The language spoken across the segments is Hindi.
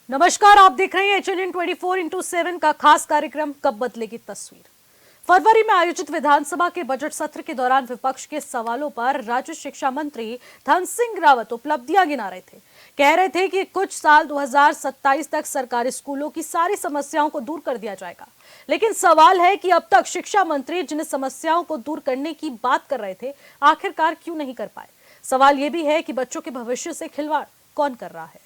नमस्कार, आप देख रहे हैं HNN 24/7 का खास कार्यक्रम कब बदलेगी तस्वीर। फरवरी में आयोजित विधानसभा के बजट सत्र के दौरान विपक्ष के सवालों पर राज्य शिक्षा मंत्री धन सिंह रावत उपलब्धियां गिना रहे थे। कह रहे थे कि कुछ साल 2027 तक सरकारी स्कूलों की सारी समस्याओं को दूर कर दिया जाएगा। लेकिन सवाल है कि अब तक शिक्षा मंत्री जिन समस्याओं को दूर करने की बात कर रहे थे, आखिरकार क्यों नहीं कर पाए। सवाल यह भी है कि बच्चों के भविष्य से खिलवाड़ कौन कर रहा है।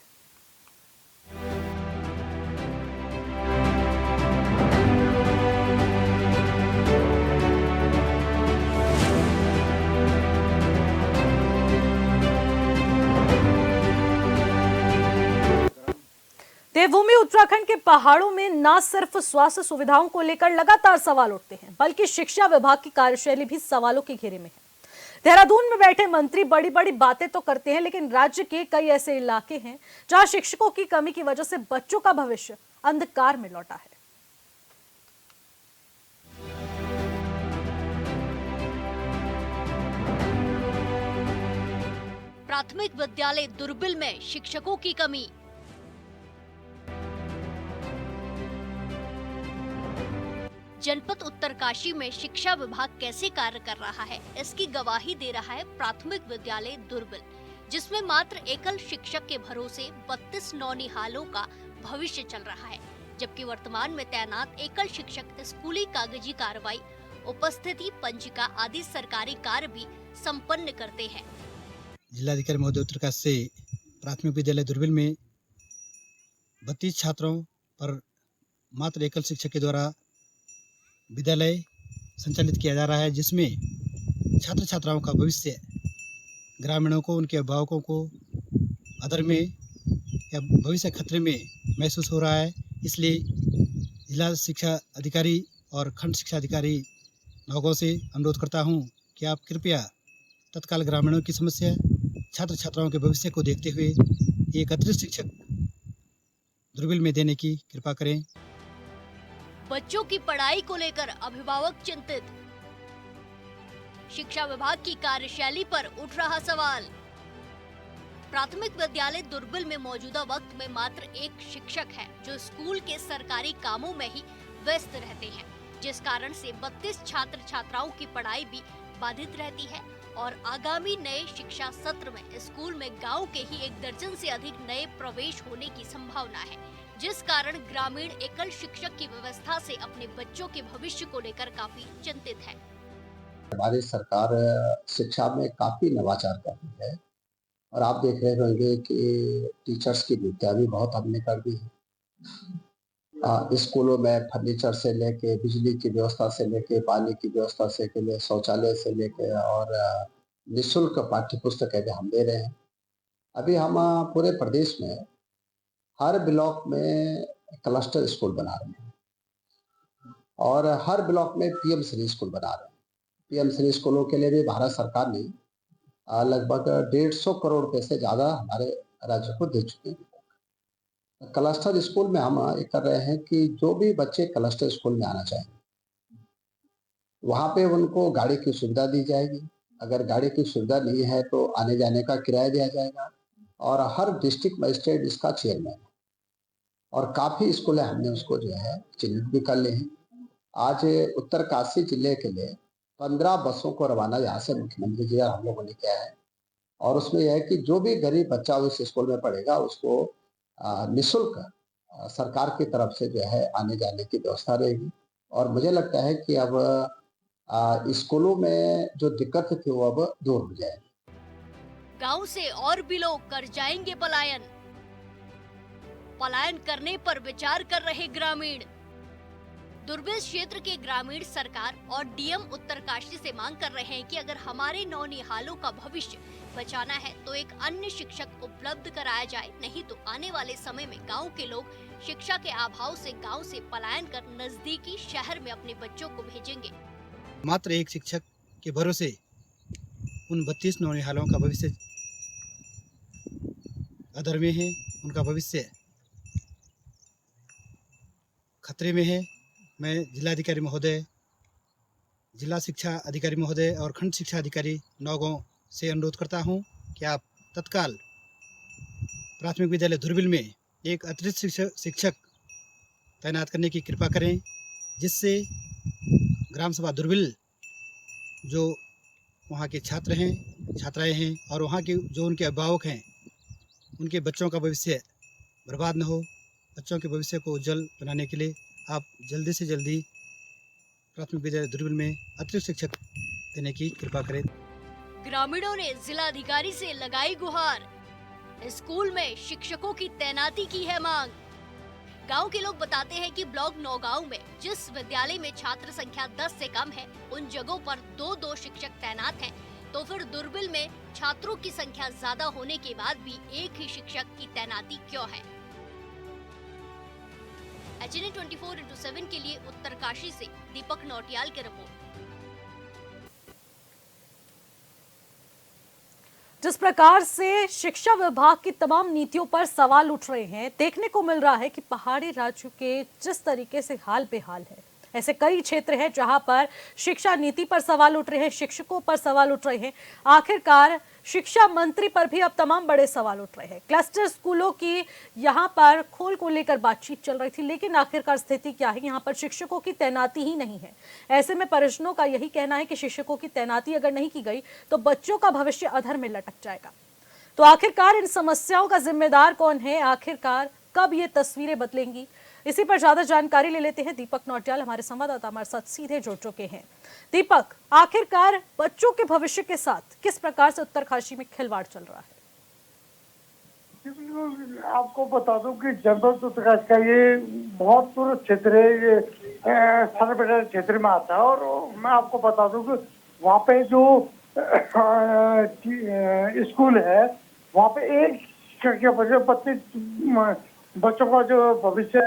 देवभूमि उत्तराखंड के पहाड़ों में न सिर्फ स्वास्थ्य सुविधाओं को लेकर लगातार सवाल उठते हैं, बल्कि शिक्षा विभाग की कार्यशैली भी सवालों के घेरे में है। देहरादून में बैठे मंत्री बड़ी बड़ी बातें तो करते हैं, लेकिन राज्य के कई ऐसे इलाके हैं जहां शिक्षकों की कमी की वजह से बच्चों का भविष्य अंधकार में लौटा है। प्राथमिक विद्यालय दुर्बिल में शिक्षकों की कमी। जनपद उत्तरकाशी में शिक्षा विभाग कैसे कार्य कर रहा है, इसकी गवाही दे रहा है प्राथमिक विद्यालय दुर्बिल, जिसमें मात्र एकल शिक्षक के भरोसे 32 नौनिहालों का भविष्य चल रहा है, जबकि वर्तमान में तैनात एकल शिक्षक स्कूली कागजी कार्रवाई, उपस्थिति, पंजिका आदि सरकारी कार्य भी संपन्न करते हैं। जिलाधिकारी महोदय उत्तरकाशी से प्राथमिक विद्यालय दुर्बिल में 32 छात्रों पर मात्र एकल शिक्षक के द्वारा विद्यालय संचालित किया जा रहा है, जिसमें छात्र छात्राओं का भविष्य ग्रामीणों को, उनके अभिभावकों को अदर में या भविष्य खतरे में महसूस हो रहा है। इसलिए जिला शिक्षा अधिकारी और खंड शिक्षा अधिकारी लोगों से अनुरोध करता हूं कि आप कृपया तत्काल ग्रामीणों की समस्या, छात्र छात्राओं के भविष्य को देखते हुए एक अतिरिक्त शिक्षक दुर्बिल में देने की कृपा करें। बच्चों की पढ़ाई को लेकर अभिभावक चिंतित। शिक्षा विभाग की कार्यशैली पर उठ रहा सवाल। प्राथमिक विद्यालय दुर्बिल में मौजूदा वक्त में मात्र एक शिक्षक है, जो स्कूल के सरकारी कामों में ही व्यस्त रहते हैं, जिस कारण से 32 छात्र छात्राओं की पढ़ाई भी बाधित रहती है और आगामी नए शिक्षा सत्र में स्कूल में गांव के ही 1 दर्जन से अधिक नए प्रवेश होने की संभावना है, जिस कारण ग्रामीण एकल शिक्षक की व्यवस्था से अपने बच्चों के भविष्य को लेकर काफी चिंतित है। हमारी सरकार शिक्षा में काफी नवाचार कर रही है और आप देख रहे होंगे कि टीचर्स की नियुक्तियां भी बहुत हमने कर दी है। स्कूलों में फर्नीचर से लेके, बिजली की व्यवस्था से लेके, पानी की व्यवस्था से लेके, शौचालय से लेके और निःशुल्क पाठ्य पुस्तकें भी हम दे रहे हैं। अभी हम पूरे प्रदेश में हर ब्लॉक में क्लस्टर स्कूल बना रहे हैं और हर ब्लॉक में पीएम श्री स्कूल बना रहे हैं। पीएम श्री स्कूलों के लिए भी भारत सरकार ने लगभग 150 करोड़ रुपए से ज़्यादा हमारे राज्य को दे चुके हैं। क्लस्टर स्कूल में हम ये कर रहे हैं कि जो भी बच्चे क्लस्टर स्कूल में आना चाहें, वहाँ पे उनको गाड़ी की सुविधा दी जाएगी। अगर गाड़ी की सुविधा नहीं है तो आने जाने का किराया दिया जाएगा और हर डिस्ट्रिक्ट मजिस्ट्रेट इसका चेयरमैन है और काफ़ी स्कूल हमने उसको जो है चिन्हित भी कर लिए हैं। आज उत्तरकाशी जिले के लिए 15 बसों को रवाना यहाँ से मुख्यमंत्री जी हम लोगों ने किया है और उसमें यह है कि जो भी गरीब बच्चा उस स्कूल में पढ़ेगा उसको निःशुल्क सरकार की तरफ से जो है आने जाने की व्यवस्था रहेगी और मुझे लगता है कि अब स्कूलों में जो दिक्कत थी वो अब दूर हो जाएगी। गांव से और भी लोग कर जाएंगे पलायन। पलायन करने पर विचार कर रहे ग्रामीण। दुर्बिल क्षेत्र के ग्रामीण सरकार और डीएम उत्तरकाशी से मांग कर रहे हैं कि अगर हमारे नौनिहालों का भविष्य बचाना है तो एक अन्य शिक्षक उपलब्ध कराया जाए, नहीं तो आने वाले समय में गांव के लोग शिक्षा के अभाव से गांव से पलायन कर नजदीकी शहर में अपने बच्चों को भेजेंगे। मात्र एक शिक्षक के भरोसे उन 32 नौनिहालों का भविष्य अधर में है, उनका भविष्य खतरे में है। मैं जिलाधिकारी महोदय, जिला शिक्षा अधिकारी महोदय और खंड शिक्षा अधिकारी नौगांव से अनुरोध करता हूं कि आप तत्काल प्राथमिक विद्यालय दुर्बिल में एक अतिरिक्त शिक्षक तैनात करने की कृपा करें, जिससे ग्राम सभा दुर्बिल जो वहाँ के छात्र हैं, छात्राएं हैं और वहाँ के जो उनके अभिभावक हैं, उनके बच्चों का भविष्य बर्बाद न हो। बच्चों के भविष्य को उज्जवल बनाने के लिए आप जल्दी से जल्दी प्राथमिक विद्यालय दुर्बिल में अतिरिक्त शिक्षक देने की कृपा करें। ग्रामीणों ने जिलाधिकारी से लगाई गुहार। स्कूल में शिक्षकों की तैनाती की है मांग। गांव के लोग बताते हैं कि ब्लॉक नौगांव में जिस विद्यालय में छात्र संख्या 10 से कम है, उन जगहों पर 2-2 शिक्षक तैनात हैं, तो फिर दुर्बिल में छात्रों की संख्या ज्यादा होने के बाद भी एक ही शिक्षक की तैनाती क्यों है? HNN 24/7 के लिए उत्तरकाशी से दीपक नौटियाल की रिपोर्ट। जिस प्रकार से शिक्षा विभाग की तमाम नीतियों पर सवाल उठ रहे हैं, देखने को मिल रहा है कि पहाड़ी राज्यों के जिस तरीके से हाल बेहाल है, ऐसे कई क्षेत्र हैं जहां पर शिक्षा नीति पर सवाल उठ रहे हैं, शिक्षकों पर सवाल उठ रहे हैं। आखिरकार शिक्षा मंत्री पर भी अब तमाम बड़े सवाल उठ रहे हैं। क्लस्टर स्कूलों की यहां पर खोल को लेकर बातचीत चल रही थी, लेकिन आखिरकार स्थिति क्या है? यहां पर शिक्षकों की तैनाती ही नहीं है। ऐसे में परिजनों का यही कहना है कि शिक्षकों की तैनाती अगर नहीं की गई तो बच्चों का भविष्य अधर में लटक जाएगा। तो आखिरकार इन समस्याओं का जिम्मेदार कौन है? आखिरकार कब ये तस्वीरें बदलेंगी? इसी पर ज्यादा जानकारी ले लेते हैं। दीपक नौटियाल हमारे संवाददाता हमारे साथ सीधे जुड़ चुके हैं। दीपक, आखिरकार बच्चों के भविष्य के साथ किस प्रकार से उत्तरकाशी में खिलवाड़ चल रहा है? आपको बता दूं कि जनपद उत्तरकाशी का ये बहुत दूर क्षेत्र है, ये सरबेटा क्षेत्र में आता है। और मैं आपको बता दूं कि वहाँ पे जो स्कूल है, वहाँ पे एक शिक्षक के वजह 32 बच्चों का जो भविष्य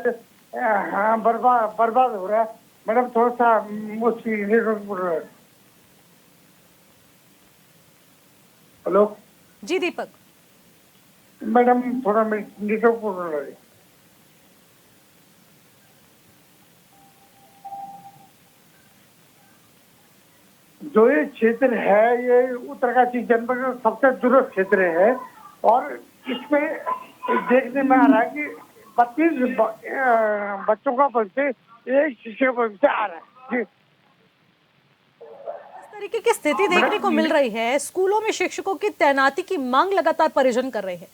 बर्बाद हो रहा है। मैडम थोड़ा सा मुश्किल। हेलो जी दीपक। मैडम थोड़ा नेटवर्क प्रॉब्लम है। जो ये क्षेत्र है, ये उत्तरकाशी जनपद का सबसे दूरस्थ क्षेत्र है और इसमें देखने में आ रहा है कि 32 बच्चों का भविष्य एक शिक्षक का भविष्य आ रहा है। जी, इस तरीके की स्थिति देखने को मिल रही है। स्कूलों में शिक्षकों की तैनाती की मांग लगातार परिजन कर रहे हैं।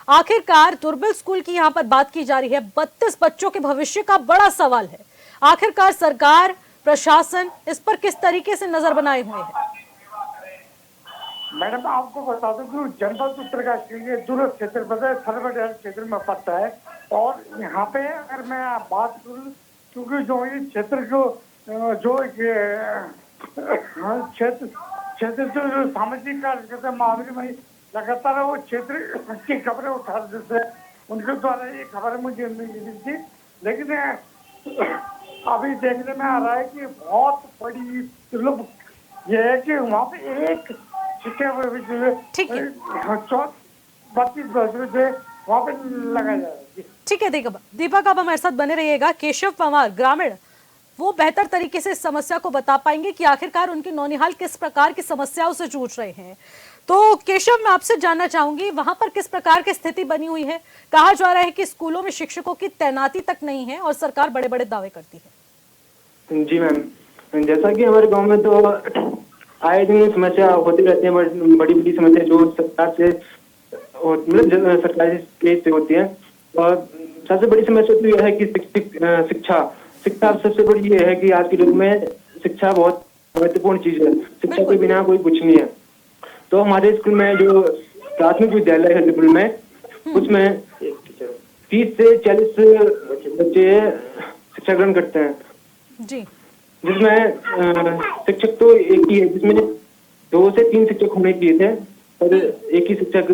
आखिरकार दुर्बिल स्कूल की यहाँ पर बात की जा रही है। 32 बच्चों के भविष्य का बड़ा सवाल है। आखिरकार सरकार, प्रशासन इस पर किस तरीके से नजर बनाए हुए है? मैडम आपको बता दूं कि जनपद उत्तरकाशी के दूरस्थ क्षेत्र पर सरबेटा क्षेत्र में पड़ता है। और यहाँ पे अगर मैं बात करूँ, क्योंकि जो ये क्षेत्र जो क्षेत्र जो सामाजिक कार्यकर्ता महावीर भाई लगातार वो क्षेत्र की खबरें उठा देते हैं, उनके द्वारा ये खबर मुझे मिली थी। लेकिन अभी देखने में आ रहा है कि बहुत बड़ी मतलब ये है कि वहाँ पे एक ठीक है, 32 बच्चे वहाँ पे लगाया जा रहा है। ठीक है दीपक, आप हमारे साथ बने रहिएगा। केशव पंवार, ग्रामीण, वो बेहतर तरीके से इस समस्या को बता पाएंगे कि आखिरकार उनके नौनिहाल किस प्रकार की समस्याओं से जूझ रहे हैं। तो केशव, मैं आपसे जानना चाहूंगी, वहां पर किस प्रकार की स्थिति बनी हुई है? कहा जा रहा है कि स्कूलों में शिक्षकों की तैनाती तक नहीं है और सरकार बड़े बड़े दावे करती है। जी मैम, जैसा कि हमारे गांव में तो आए दिन समस्या होती रहती है, बड़ी बड़ी समस्या जो सरकार से मतलब सरकारी स्टेज से होती है। और सबसे बड़ी समस्या तो यह है कि शिक्षा सबसे बड़ी ये है कि आज के युग में शिक्षा बहुत महत्वपूर्ण चीज है। शिक्षा के बिना कोई कुछ नहीं है। तो हमारे स्कूल में जो प्राथमिक विद्यालय है दुर्बिल में, उसमें 30 से 40 बच्चे शिक्षा ग्रहण करते हैं जी, जिसमें शिक्षक तो एक ही है, जिसमें 2 से 3 शिक्षक होने चाहिए थे, पर एक ही शिक्षक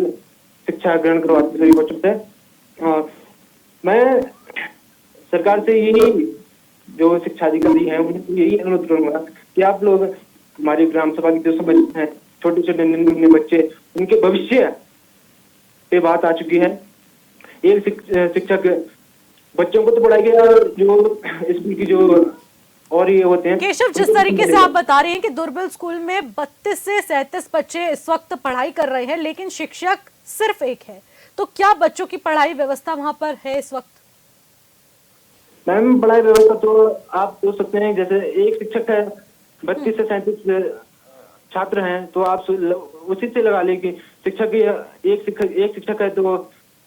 शिक्षा ग्रहण करवाते सभी बच्चों से। और मैं सरकार से यही जो शिक्षा अधिकारी हैं उनको यही अनुरोध करूंगा कि आप लोग हमारी ग्राम सभा की जो सब बच्चे हैं, छोटे छोटे नन्हे बच्चे, उनके भविष्य पे बात आ चुकी है। एक शिक्षक बच्चों को तो पढ़ाएगा, जो स्कूल की जो और ये होते हैं। केशव, जिस तरीके से आप बता रहे हैं कि दुर्बिल स्कूल में 32 से 37 बच्चे इस वक्त पढ़ाई कर रहे हैं, लेकिन शिक्षक सिर्फ एक है, तो क्या बच्चों की पढ़ाई व्यवस्था वहां पर है इस वक्त? मैम पढ़ाई व्यवस्था तो आप सोच सकते हैं, जैसे एक शिक्षक है, 32 से 37 छात्र हैं, तो आप उसी से लगा ले कि एक शिक्षक है, तो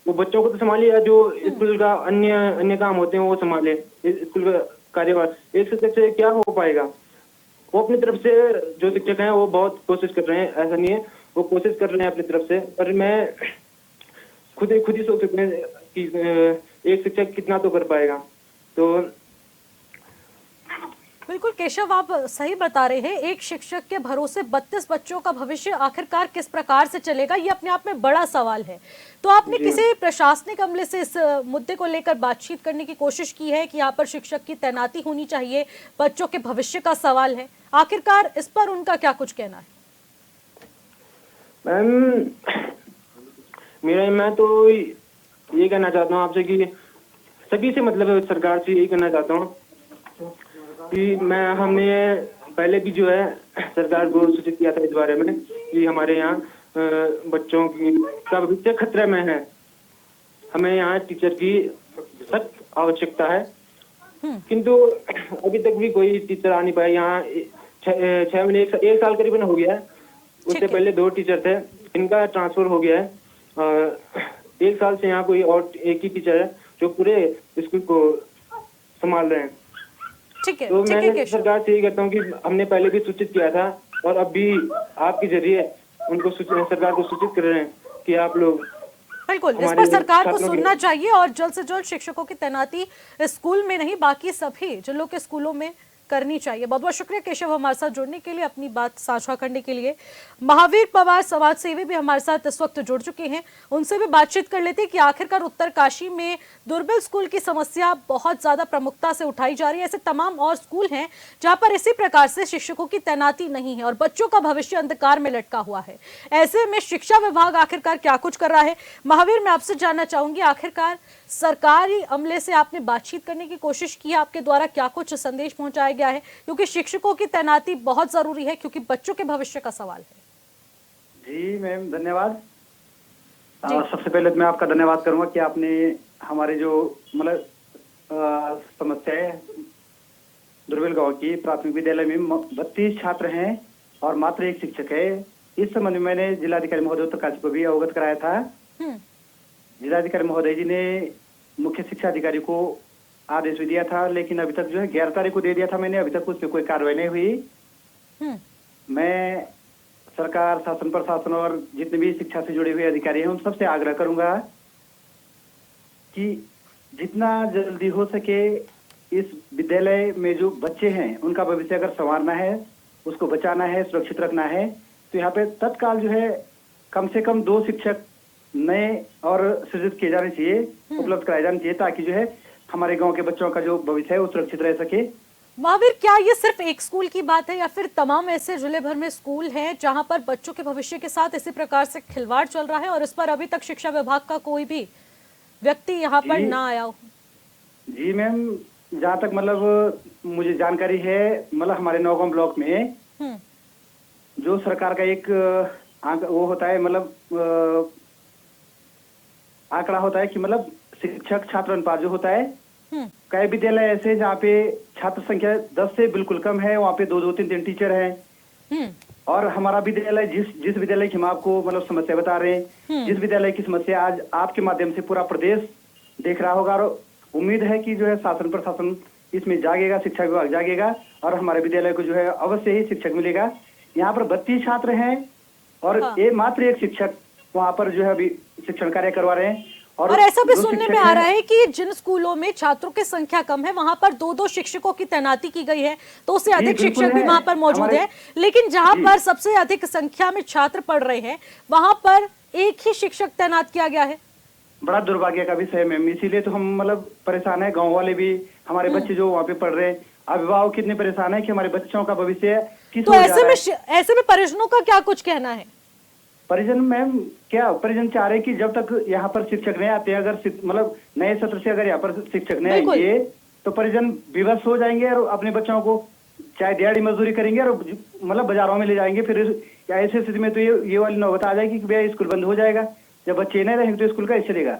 वो बच्चों को तो संभाले, या जो स्कूल का अन्य काम होते हैं वो संभाले स्कूल का कार्यभार। एक शिक्षक से क्या हो पाएगा? वो अपनी तरफ से जो शिक्षक हैं वो बहुत कोशिश कर रहे हैं, ऐसा नहीं है, वो कोशिश कर रहे हैं अपनी तरफ से, पर मैं खुद ही सोच सकते हैं कि एक शिक्षक कितना तो कर पाएगा। तो बिल्कुल केशव, आप सही बता रहे हैं। एक शिक्षक के भरोसे 32 बच्चों का भविष्य आखिरकार किस प्रकार से चलेगा, ये अपने आप में बड़ा सवाल है। तो आपने किसी प्रशासनिक अमले से इस मुद्दे को लेकर बातचीत करने की कोशिश की है कि यहाँ पर शिक्षक की तैनाती होनी चाहिए, बच्चों के भविष्य का सवाल है, आखिरकार इस पर उनका क्या कुछ कहना है? मैम मैं तो ये कहना चाहता हूँ आपसे कि सभी से, मतलब सरकार से यही कहना चाहता हूँ कि हमने पहले भी जो है सरकार को सूचित किया था इस बारे में कि हमारे यहाँ बच्चों का भविष्य खतरे में है, हमें यहाँ टीचर की सख्त आवश्यकता है। किंतु अभी तक भी कोई टीचर आ नहीं पाया यहाँ। 6 महीने, एक साल करीबन हो गया है। उससे पहले 2 टीचर थे, इनका ट्रांसफर हो गया है। 1 साल से यहाँ कोई और एक ही टीचर है जो पूरे स्कूल को संभाल रहे हैं। ठीक है, तो ठीक है मैं केशव। सरकार से ये कहता हूँ कि हमने पहले भी सूचित किया था, और अब भी आपके जरिए उनको सरकार को सूचित कर रहे हैं कि आप लोग बिल्कुल इस हमारे पर सरकार को छात्रों के- सुनना चाहिए और जल्द से जल्द शिक्षकों की तैनाती स्कूल में नहीं, बाकी सभी जिलों के स्कूलों में करनी चाहिए। बहुत बहुत शुक्रिया केशव हमारे साथ जुड़ने के लिए, अपनी बात साझा करने के लिए। महावीर पवार समाज सेवी भी हमारे साथ इस वक्त जुड़ चुके हैं, उनसे भी बातचीत कर लेते हैं कि आखिरकार उत्तरकाशी में दुर्बल स्कूल की समस्या बहुत ज्यादा प्रमुखता से उठाई जा रही है। ऐसे तमाम और स्कूल हैं जहां पर इसी प्रकार से शिक्षकों की तैनाती नहीं है और बच्चों का भविष्य अंधकार में लटका हुआ है। ऐसे में शिक्षा विभाग आखिरकार क्या कुछ कर रहा है? महावीर, मैं आपसे जानना चाहूंगी, आखिरकार सरकारी अमले से आपने बातचीत करने की कोशिश की है, आपके द्वारा क्या कुछ संदेश पहुंचाया गया है? क्योंकि शिक्षकों की तैनाती बहुत जरूरी है, क्योंकि बच्चों के भविष्य का सवाल है। जी मैम, धन्यवाद। सबसे पहले तो मैं आपका धन्यवाद करूंगा कि आपने हमारे जो मतलब समस्या है दुर्बल गांव की प्राथमिक विद्यालय में 32 छात्र हैं और मात्र एक शिक्षक है, इस संबंध में मैंने जिलाधिकारी महोदय उत्तरकाशी को भी अवगत कराया था। जिलाधिकारी महोदय जी ने मुख्य शिक्षा अधिकारी को आदेश भी दिया था, लेकिन अभी तक जो है 11 तारीख को दे दिया था मैंने, अभी तक उस पर कोई कार्रवाई नहीं हुई। मैं सरकार, शासन प्रशासन और जितने भी शिक्षा से जुड़े हुए अधिकारी हैं उन सबसे आग्रह करूंगा कि जितना जल्दी हो सके इस विद्यालय में जो बच्चे हैं उनका भविष्य अगर संवारना है, उसको बचाना है, सुरक्षित रखना है, तो यहाँ पे तत्काल जो है कम से कम 2 शिक्षक नए और सृजित किए जाने चाहिए, उपलब्ध कराए जाने चाहिए, ताकि जो है हमारे गांव के बच्चों का जो भविष्य है वो सुरक्षित रह सके। महावीर, क्या ये सिर्फ एक स्कूल की बात है या फिर तमाम ऐसे जिले भर में स्कूल हैं जहां पर बच्चों के भविष्य के साथ इसी प्रकार से खिलवाड़ चल रहा है और इस पर अभी तक शिक्षा विभाग का कोई भी व्यक्ति यहाँ पर ना आया हो? जी मैम, जहाँ तक मतलब मुझे जानकारी है, मतलब हमारे नौगांव ब्लॉक में जो सरकार का एक वो होता है, मतलब आंकड़ा होता है कि मतलब शिक्षक छात्र अनुपात जो होता है, कई विद्यालय ऐसे जहाँ पे छात्र संख्या 10 से बिल्कुल कम है, वहाँ पे 2-2, 3-3 टीचर हैं। और हमारा विद्यालय जिस विद्यालय की हम आपको मतलब समस्या बता रहे हैं, जिस विद्यालय की समस्या आज आपके माध्यम से पूरा प्रदेश देख रहा होगा, और उम्मीद है कि जो है शासन प्रशासन इसमें जागेगा, शिक्षा विभाग जागेगा और हमारे विद्यालय को जो है अवश्य ही शिक्षक मिलेगा। यहाँ पर 32 छात्र हैं और मात्र एक शिक्षक वहाँ पर जो है अभी शिक्षण कार्य करवा रहे हैं। और ऐसा भी सुनने में आ रहा है कि जिन स्कूलों में छात्रों की संख्या कम है वहां पर 2-2 शिक्षकों की तैनाती की गई है, तो उससे अधिक शिक्षक भी वहां पर मौजूद है, लेकिन जहां पर सबसे अधिक संख्या में छात्र पढ़ रहे हैं वहां पर एक ही शिक्षक तैनात किया गया है। बड़ा दुर्भाग्य का विषय मैम, इसीलिए तो हम मतलब परेशान है, गाँव वाले भी, हमारे बच्चे जो वहाँ पे पढ़ रहे हैं, अभिभावक कितने परेशान है कि हमारे बच्चों का भविष्य किस। तो ऐसे में परिजनों का क्या कुछ कहना है? परिजन मैम, क्या परिजन चाह रहे कि जब तक यहाँ पर शिक्षक नहीं आते, अगर मतलब नए सत्र से अगर यहाँ पर शिक्षक नहीं आएंगे तो परिजन विवश हो जाएंगे और अपने बच्चों को चाहे दिहाड़ी मजदूरी करेंगे और मतलब बाजारों में ले जाएंगे। फिर ऐसी स्थिति में तो ये वाली नौबत आ जाएगी कि भैया स्कूल बंद हो जाएगा। जब बच्चे नहीं रहेंगे तो स्कूल कैसे चलेगा?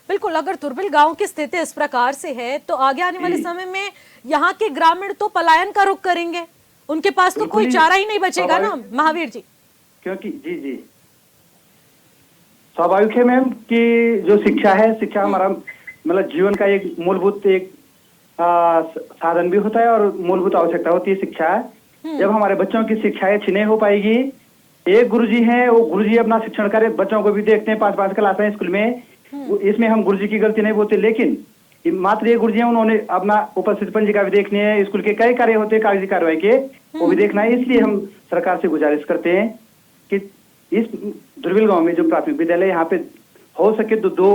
बिल्कुल, अगर दुर्बिल गांव की स्थिति इस प्रकार से है तो आगे आने वाले जी। समय में यहाँ के ग्रामीण तो पलायन का रुख करेंगे, उनके पास तो बिल्कुल कोई ही चारा ही नहीं बचेगा ना स्वाभाविक। महावीर जी। क्योंकि जी जी स्वाभाविक है मैम कि जो शिक्षा है, शिक्षा हमारा मतलब जीवन का एक मूलभूत एक साधन भी होता है और मूलभूत आवश्यकता होती है शिक्षा। जब हमारे बच्चों की शिक्षा अच्छी नहीं हो पाएगी, एक गुरुजी हैं, वो गुरुजी अपना शिक्षण करे, बच्चों को भी देखते हैं, 5-5 क्लास है स्कूल में, इसमें हम गुरुजी की गलती नहीं बोलते, लेकिन मात्र ये गुरुजी हैं, उन्होंने अपना उपस्थित पंजिका भी देखनी है, स्कूल के कई कार्य होते हैं कागजी कार्रवाई के, वो भी देखना है। इसलिए हम सरकार से गुजारिश करते हैं कि इस दुर्बिल गांव में जो प्राथमिक विद्यालय यहाँ पे हो सके तो 2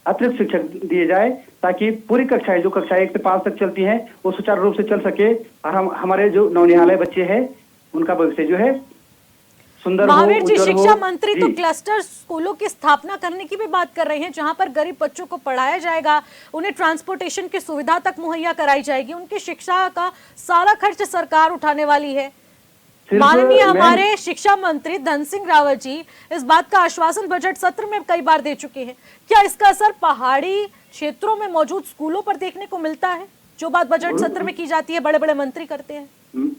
अतिरिक्त शिक्षक दिए जाए, ताकि पूरी कक्षाएं जो कक्षा 1 से 5 तक चलती हैं वो सुचारू रूप से चल सके और हम हमारे जो नवनिहाल बच्चे हैं उनका भविष्य जो है सुंदर हो, महावीर जी, उज्जवल हो। शिक्षा मंत्री तो जी। क्लस्टर स्कूलों की स्थापना करने की भी बात कर रहे हैं, जहां पर गरीब बच्चों को पढ़ाया जाएगा, उन्हें ट्रांसपोर्टेशन की सुविधा तक मुहैया कराई जाएगी, उनकी शिक्षा का सारा खर्च सरकार उठाने वाली है। सिर्फ माननीय मैम- हमारे शिक्षा मंत्री धन सिंह रावत जी इस बात का आश्वासन बजट सत्र में कई बार दे चुके हैं। क्या इसका असर पहाड़ी क्षेत्रों में मौजूद स्कूलों पर देखने को मिलता है? जो बात बजट सत्र में की जाती है बड़े बड़े मंत्री करते हैं।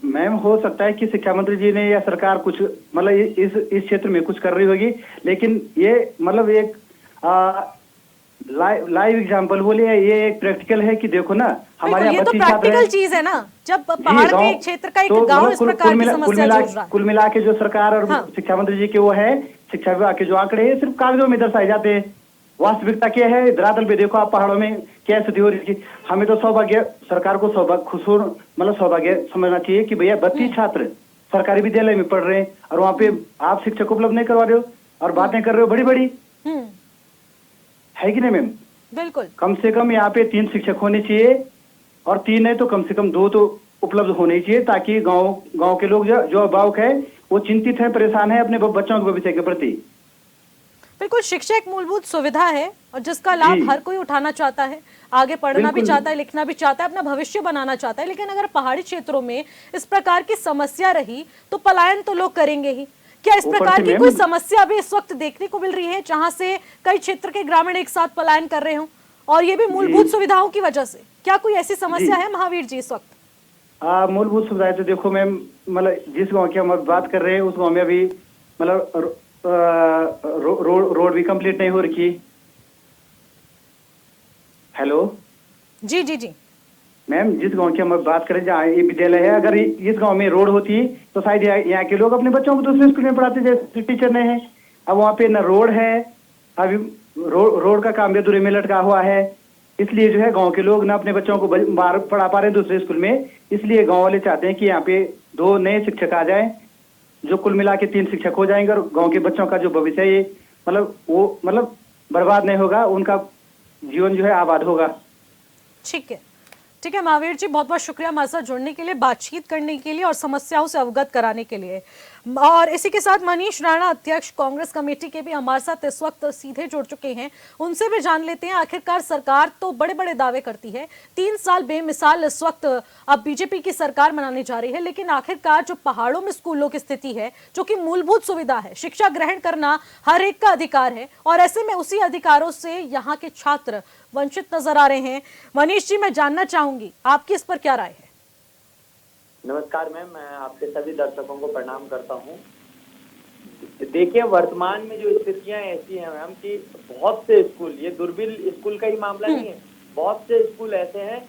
मैम हो सकता है कि शिक्षा मंत्री जी ने या सरकार कुछ मतलब इस क्षेत्र में कुछ कर रही होगी, लेकिन ये मतलब एक लाइव एग्जांपल बोले, ये एक प्रैक्टिकल है कि देखो ना हमारे बिल्कुल, ये यहाँ तो 25 छात्र प्रैक्टिकल हैं। चीज है ना, जब जी, पहाड़ के गाँव- क्षेत्र का एक तो गांव मतलब इस प्रकार की समस्या जूझ रहा है। कुल मिला के जो सरकार और हाँ। शिक्षा मंत्री जी के वो है, शिक्षा विभाग के जो आंकड़े हैं सिर्फ कागजों में दर्शाए जाते हैं। वास्तविकता क्या है धरातल पे देखो आप, पहाड़ों में क्या स्थिति हो रही है। हमें तो सौभाग्य, सरकार को सौभाग्य समझना चाहिए कि भैया 32 छात्र सरकारी विद्यालय में पढ़ रहे हैं और वहाँ पे आप शिक्षक उपलब्ध नहीं करवा रहे हो और बातें कर रहे हो बड़ी बड़ी, है कि नहीं मैम? बिल्कुल। कम से कम यहाँ पे 3 शिक्षक होने चाहिए और 3 है तो कम से कम 2 तो उपलब्ध होने चाहिए, ताकि गांव के लोग जो अभिभावक है वो चिंतित है, परेशान है अपने बच्चों के भविष्य के प्रति। बिल्कुल, शिक्षा एक मूलभूत सुविधा है और जिसका लाभ जी। हर कोई उठाना चाहता है, आगे पढ़ना भी बिल्कुल। चाहता है, लिखना भी चाहता है, अपना भविष्य बनाना चाहता है। लेकिन अगर पहाड़ी क्षेत्रों में इस प्रकार की समस्या रही तो पलायन तो लोग करेंगे ही। क्या इस ऊपर प्रकार से की मैम- कोई समस्या अभी इस वक्त देखने को मिल रही है जहां से कई क्षेत्र के ग्रामीण एक साथ पलायन कर रहे हो, और ये भी मूलभूत सुविधाओं की वजह से? क्या कोई ऐसी समस्या जी। है महावीर जी इस वक्त? मूलभूत सुविधाएं तो देखो मैम, मतलब जिस गांव की हम बात कर रहे हैं उस गांव में अभी मतलब रोड भी कंप्लीट नहीं हो रखी। हेलो जी जी जी। मैम, जिस गांव की हम बात करें जहाँ ये विद्यालय है, अगर इस गांव में रोड होती तो शायद यहाँ के लोग अपने बच्चों को दूसरे स्कूल में पढ़ाते जैसे टीचर ने है। अब वहाँ पे न रोड है, अभी रोड का काम भी अधूरे में लटका हुआ है, इसलिए जो है गांव के लोग ना अपने बच्चों को बाहर पढ़ा पा रहे हैं दूसरे स्कूल में। इसलिए गांव वाले चाहते हैं कि यहाँ पे 2 नए शिक्षक आ जाएं, जो कुल मिला के 3 शिक्षक हो जाएंगे और गांव के बच्चों का जो भविष्य है ये मतलब बर्बाद नहीं होगा, उनका जीवन जो है आबाद होगा। ठीक है, ठीक है महावीर जी, बहुत बहुत शुक्रिया हमारे साथ जुड़ने के लिए, बातचीत करने के लिए और समस्याओं से अवगत कराने के लिए। और इसी के साथ मनीष राणा, अध्यक्ष कांग्रेस कमेटी के भी हमारे साथ इस वक्त सीधे जुड़ चुके हैं। उनसे भी जान लेते हैं, आखिरकार सरकार तो बड़े बड़े दावे करती है, 3 साल बेमिसाल इस वक्त अब बीजेपी की सरकार मनाने जा रही है, लेकिन आखिरकार जो पहाड़ों में स्कूलों की स्थिति है, जो कि मूलभूत सुविधा है, शिक्षा ग्रहण करना हर एक का अधिकार है, और ऐसे में उसी अधिकारों से यहाँ के छात्र वंचित नजर आ रहे हैं। मनीष जी, मैं जानना चाहूंगी आपकी इस पर क्या राय है? नमस्कार मैम, मैं आपके सभी दर्शकों को प्रणाम करता हूं। देखिए, वर्तमान में जो स्थितियां ऐसी हैं मैम कि बहुत से स्कूल, ये दुर्बिल स्कूल का ही मामला नहीं है, बहुत से स्कूल ऐसे हैं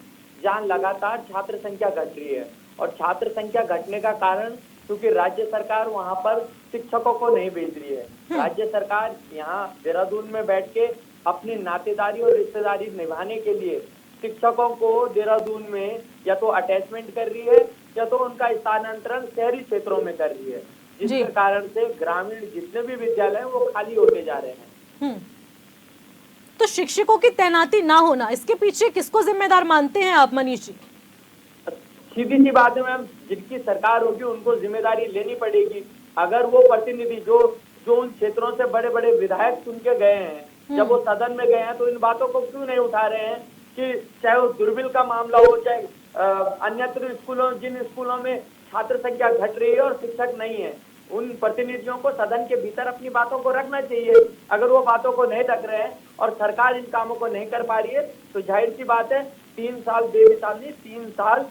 जहां लगातार छात्र संख्या घट रही है। और छात्र संख्या घटने का कारण क्योंकि राज्य सरकार वहां पर शिक्षकों को नहीं भेज रही है। राज्य सरकार यहाँ देहरादून में बैठ के अपनी नातेदारी और रिश्तेदारी निभाने के लिए शिक्षकों को देहरादून में या तो अटैचमेंट कर रही है या तो उनका स्थानांतरण शहरी क्षेत्रों में कर रही है, जिसके कारण से ग्रामीण जितने भी विद्यालय हैं वो खाली होते जा रहे हैं। तो शिक्षकों की तैनाती ना होना, इसके पीछे किसको जिम्मेदार मानते हैं आप मनीष जी? सीधी सी बात है मैम, जिनकी सरकार होगी उनको जिम्मेदारी लेनी पड़ेगी। अगर वो प्रतिनिधि जो उन क्षेत्रों से बड़े बड़े विधायक चुन के गए हैं, जब वो सदन में गए हैं तो इन बातों को क्यों नहीं उठा रहे हैं कि चाहे वो दुर्बिल का मामला हो, चाहे अन्यत्र स्कूलों, जिन स्कूलों में छात्र संख्या घट रही है और शिक्षक नहीं है, उन प्रतिनिधियों को सदन के भीतर अपनी बातों को रखना चाहिए। अगर वो बातों को नहीं रख रहे हैं और सरकार इन कामों को नहीं कर पा रही है तो जाहिर सी बात है 3 साल बेमिसाल नहीं, 3 साल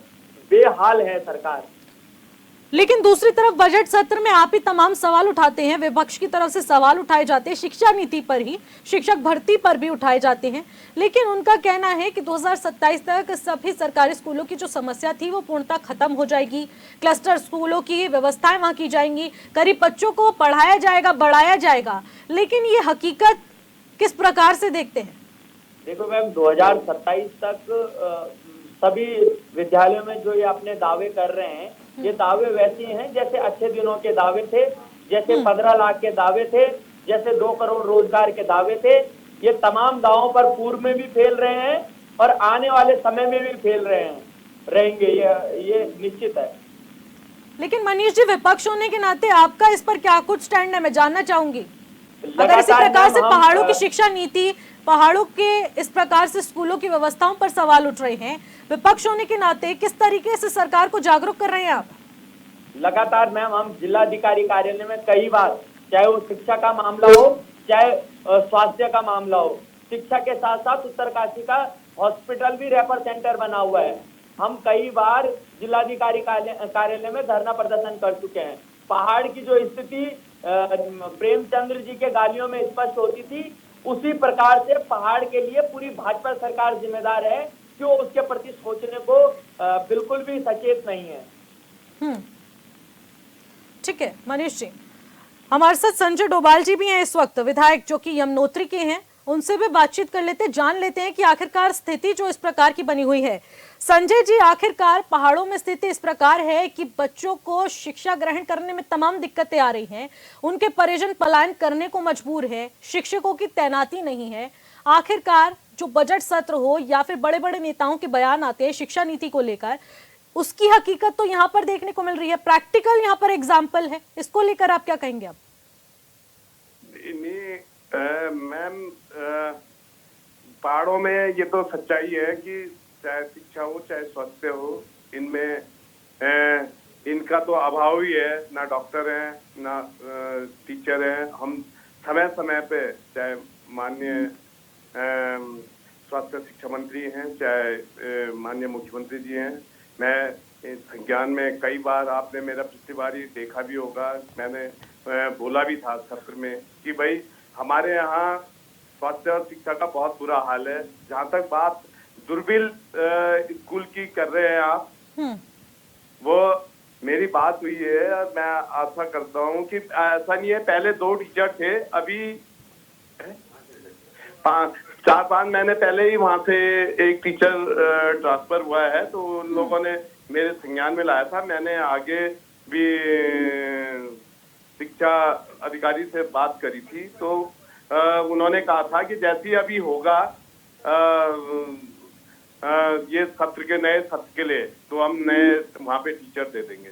बेहाल है सरकार। लेकिन दूसरी तरफ बजट सत्र में आप ही तमाम सवाल उठाते हैं, विपक्ष की तरफ से सवाल उठाए जाते हैं शिक्षा नीति पर ही, शिक्षक भर्ती पर भी उठाए जाते हैं, लेकिन उनका कहना है कि 2027 तक सभी सरकारी स्कूलों की जो समस्या थी वो पूर्णतः खत्म हो जाएगी, क्लस्टर स्कूलों की व्यवस्थाएं वहां की जाएंगी, करीब बच्चों को पढ़ाया जाएगा, बढ़ाया जाएगा। लेकिन ये हकीकत किस प्रकार से देखते हैं? देखो मैम, 2027 तक सभी विद्यालयों में जो ये अपने दावे कर रहे हैं, ये दावे वैसे हैं जैसे अच्छे दिनों के दावे थे, जैसे 15 लाख के दावे थे, जैसे 2 करोड़ रोजगार के दावे थे। ये तमाम दावों पर पूर्व में भी फेल रहे हैं और आने वाले समय में भी फेल रहे हैं, रहेंगे, ये निश्चित है। लेकिन मनीष जी, विपक्ष होने के नाते आपका इस पर क्या कुछ स्टैंड है, मैं जानना चाहूंगी। अगर इसी प्रकार से पहाड़ों की शिक्षा नीति, पहाड़ों के इस प्रकार से स्कूलों की व्यवस्थाओं पर सवाल उठ रहे हैं, विपक्ष होने के नाते किस तरीके से सरकार को जागरूक कर रहे हैं आप? लगातार मैम हम जिलाधिकारी कार्यालय में कई बार, चाहे वो शिक्षा का मामला हो, चाहे स्वास्थ्य का मामला हो, शिक्षा के साथ साथ उत्तरकाशी का हॉस्पिटल भी रेफर सेंटर बना हुआ है, हम कई बार जिलाधिकारी कार्यालय में धरना प्रदर्शन कर चुके हैं। पहाड़ की जो स्थिति प्रेमचंद्र जी के गालियों में स्पष्ट होती थी, उसी प्रकार से पहाड़ के लिए पूरी भाजपा सरकार जिम्मेदार है, क्यों उसके प्रति सोचने को बिल्कुल भी सचेत नहीं है। ठीक है मनीष जी, हमारे साथ संजय डोभाल जी भी हैं इस वक्त, विधायक जो कि यमुनोत्री के हैं, उनसे भी बातचीत कर लेते हैं, जान लेते हैं कि आखिरकार स्थिति जो इस प्रकार की बनी हुई है। संजय जी, आखिरकार पहाड़ों में स्थिति इस प्रकार है कि बच्चों को शिक्षा ग्रहण करने में तमाम दिक्कतें आ रही हैं, उनके परिजन पलायन करने को मजबूर है, शिक्षकों की तैनाती नहीं है। आखिरकार जो बजट सत्र हो या फिर बड़े बड़े नेताओं के बयान आते हैं शिक्षा नीति को लेकर, उसकी हकीकत तो यहाँ पर देखने को मिल रही है, प्रैक्टिकल यहाँ पर एग्जाम्पल है, इसको लेकर आप क्या कहेंगे? आप मैम, पहाड़ों में ये तो सच्चाई है कि चाहे शिक्षा हो चाहे स्वास्थ्य हो, इनमें इनका तो अभाव ही है, ना डॉक्टर हैं ना टीचर हैं। हम समय समय पे, चाहे माननीय स्वास्थ्य शिक्षा मंत्री हैं, चाहे माननीय मुख्यमंत्री जी हैं, मैं संज्ञान में कई बार, आपने मेरा पिछली बार ही देखा भी होगा, मैंने बोला भी था सत्र में कि भाई हमारे यहाँ स्वास्थ्य और शिक्षा का बहुत बुरा हाल है। जहाँ तक बात दुर्बिल स्कूल की कर रहे हैं आप, वो मेरी बात हुई है और मैं आशा करता हूँ कि ऐसा नहीं है, पहले 2 टीचर थे, अभी 4-5 महीने पहले ही वहां से एक टीचर ट्रांसफर हुआ है, तो उन लोगों ने मेरे संज्ञान में लाया था। मैंने आगे भी शिक्षा अधिकारी से बात करी थी, तो उन्होंने कहा था कि जैसे ही अभी होगा ये सत्र के नए सत्र के लिए, तो हम नए वहां पे टीचर दे देंगे।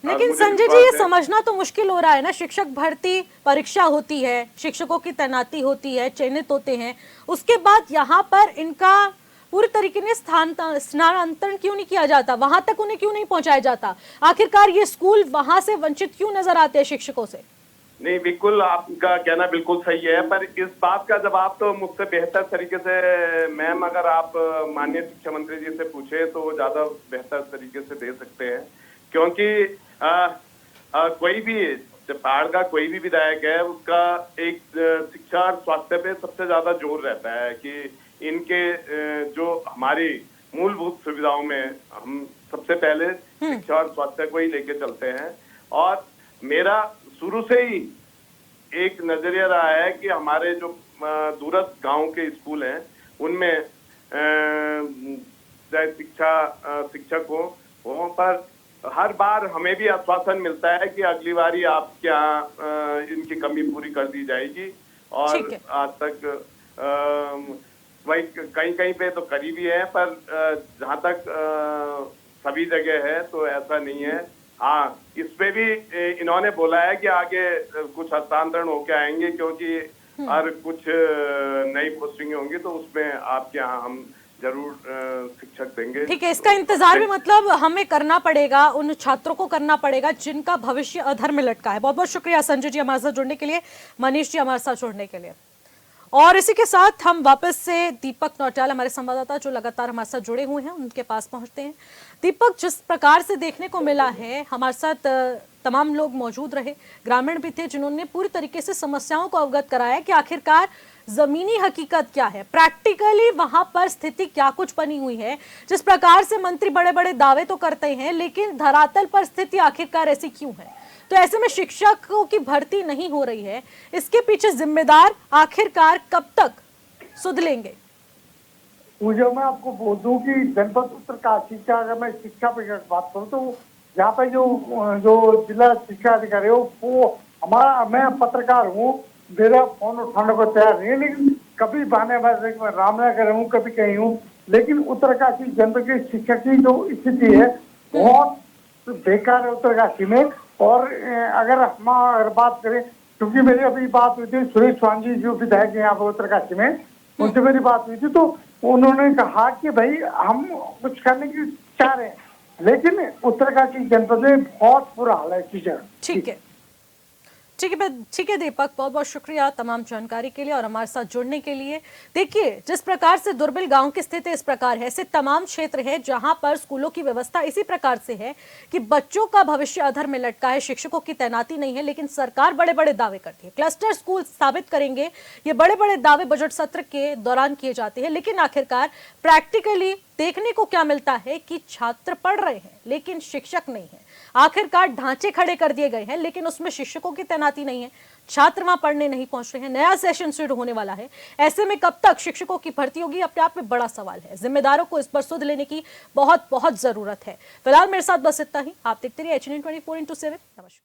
लेकिन संजय जी, ये समझना तो मुश्किल हो रहा है ना, शिक्षक भर्ती परीक्षा होती है, शिक्षकों की तैनाती होती है, चयनित होते हैं, उसके बाद यहाँ पर इनका पूरी तरीके से स्थानांतरण क्यों नहीं किया जाता, वहां तक उन्हें क्यों नहीं पहुंचाया जाता? आखिरकार ये स्कूल वहां से वंचित क्यों नजर आते हैं शिक्षकों से? नहीं, बिल्कुल आपका कहना बिल्कुल सही है, पर इस बात का जवाब तो मुझसे बेहतर तरीके से मैम, अगर आप माननीय शिक्षा मंत्री जी से पूछे तो वो ज्यादा बेहतर तरीके से दे सकते हैं, क्योंकि कोई भी पहाड़ का कोई भी विधायक है, उसका एक शिक्षा और स्वास्थ्य पे सबसे ज्यादा जोर रहता है कि इनके जो हमारी मूलभूत सुविधाओं में हम सबसे पहले शिक्षा और स्वास्थ्य को ही लेके चलते हैं। और मेरा शुरू से ही एक नजरिया रहा है कि हमारे जो दूरस्थ गांव के स्कूल हैं, उनमें चाहे शिक्षक हो, वहाँ पर हर बार हमें भी आश्वासन मिलता है कि अगली बारी आप क्या इनकी कमी पूरी कर दी जाएगी, और आज तक वही कहीं पे तो करी भी है, पर जहाँ तक सभी जगह है तो ऐसा नहीं है। हाँ, इस पे भी इन्होंने बोला है कि आगे कुछ हस्तांतरण होके आएंगे, क्योंकि और कुछ नई पोस्टिंग होंगी तो उसमें आपके यहाँ हम जरूर शिक्षक देंगे। ठीक है, इसका इंतजार भी मतलब हमें करना पड़ेगा, उन छात्रों को करना पड़ेगा जिनका भविष्य अधर में लटका है। बहुत बहुत शुक्रिया संजय जी हमारे साथ जुड़ने के लिए, मनीष जी हमारे साथ जुड़ने के लिए। और इसी के साथ हम वापस से दीपक नौटियाल हमारे संवाददाता जो लगातार हमारे साथ जुड़े हुए हैं उनके पास पहुंचते हैं। दीपक, जिस प्रकार से देखने को मिला है, हमारे साथ तमाम लोग मौजूद रहे, ग्रामीण भी थे जिन्होंने पूरी तरीके से समस्याओं को अवगत कराया कि आखिरकार जमीनी हकीकत क्या है, प्रैक्टिकली वहां पर स्थिति क्या कुछ बनी हुई है। जिस प्रकार से मंत्री बड़े बड़े दावे तो करते हैं लेकिन धरातल पर स्थिति आखिरकार ऐसी क्यों है। तो ऐसे में शिक्षकों की भर्ती नहीं हो रही है, इसके पीछे जिम्मेदार आखिरकार कब तक सुधलेंगे? मुझे मैं आपको बोल दूं कि जनपद उत्तरकाशी का अगर मैं शिक्षा पे बात करूं तो यहाँ पे जो जिला शिक्षा अधिकारी हो वो हमारा, मैं पत्रकार हूँ, मेरा फोन उठाने को तैयार नहीं है, लेकिन कभी बहाने में रामनगर हूँ, कभी कहीं हूँ, लेकिन उत्तरकाशी जनपद की शिक्षा की जो स्थिति है बहुत बेकार है उत्तरकाशी में। और अगर हम बात करें, क्योंकि मेरी अभी बात हुई थी सुरेश चौहान जी जो विधायक है यहाँ पर उत्तरकाशी में, उनसे मेरी बात हुई थी तो उन्होंने कहा कि भाई हम कुछ करने की चाह रहे हैं, लेकिन उत्तरकाशी जनपद में बहुत बुरा हाल है टीचर। ठीक है दीपक, बहुत बहुत शुक्रिया तमाम जानकारी के लिए और हमारे साथ जुड़ने के लिए। देखिए, जिस प्रकार से दुर्बिल गांव की स्थिति इस प्रकार है, ऐसे तमाम क्षेत्र है जहां पर स्कूलों की व्यवस्था इसी प्रकार से है कि बच्चों का भविष्य अधर में लटका है, शिक्षकों की तैनाती नहीं है, लेकिन सरकार बड़े बड़े दावे करती है, क्लस्टर स्कूल स्थापित करेंगे, ये बड़े बड़े दावे बजट सत्र के दौरान किए जाते हैं, लेकिन आखिरकार प्रैक्टिकली देखने को क्या मिलता है कि छात्र पढ़ रहे हैं लेकिन शिक्षक नहीं है। आखिरकार ढांचे खड़े कर दिए गए हैं लेकिन उसमें शिक्षकों की तैनाती नहीं है, छात्र वहां पढ़ने नहीं पहुंच रहे हैं। नया सेशन शुरू होने वाला है, ऐसे में कब तक शिक्षकों की भर्ती होगी, अपने आप में बड़ा सवाल है। जिम्मेदारों को इस पर सुध लेने की बहुत बहुत जरूरत है। फिलहाल मेरे साथ बस इतना ही। आप देखते रहिए HN24/7। नमस्कार।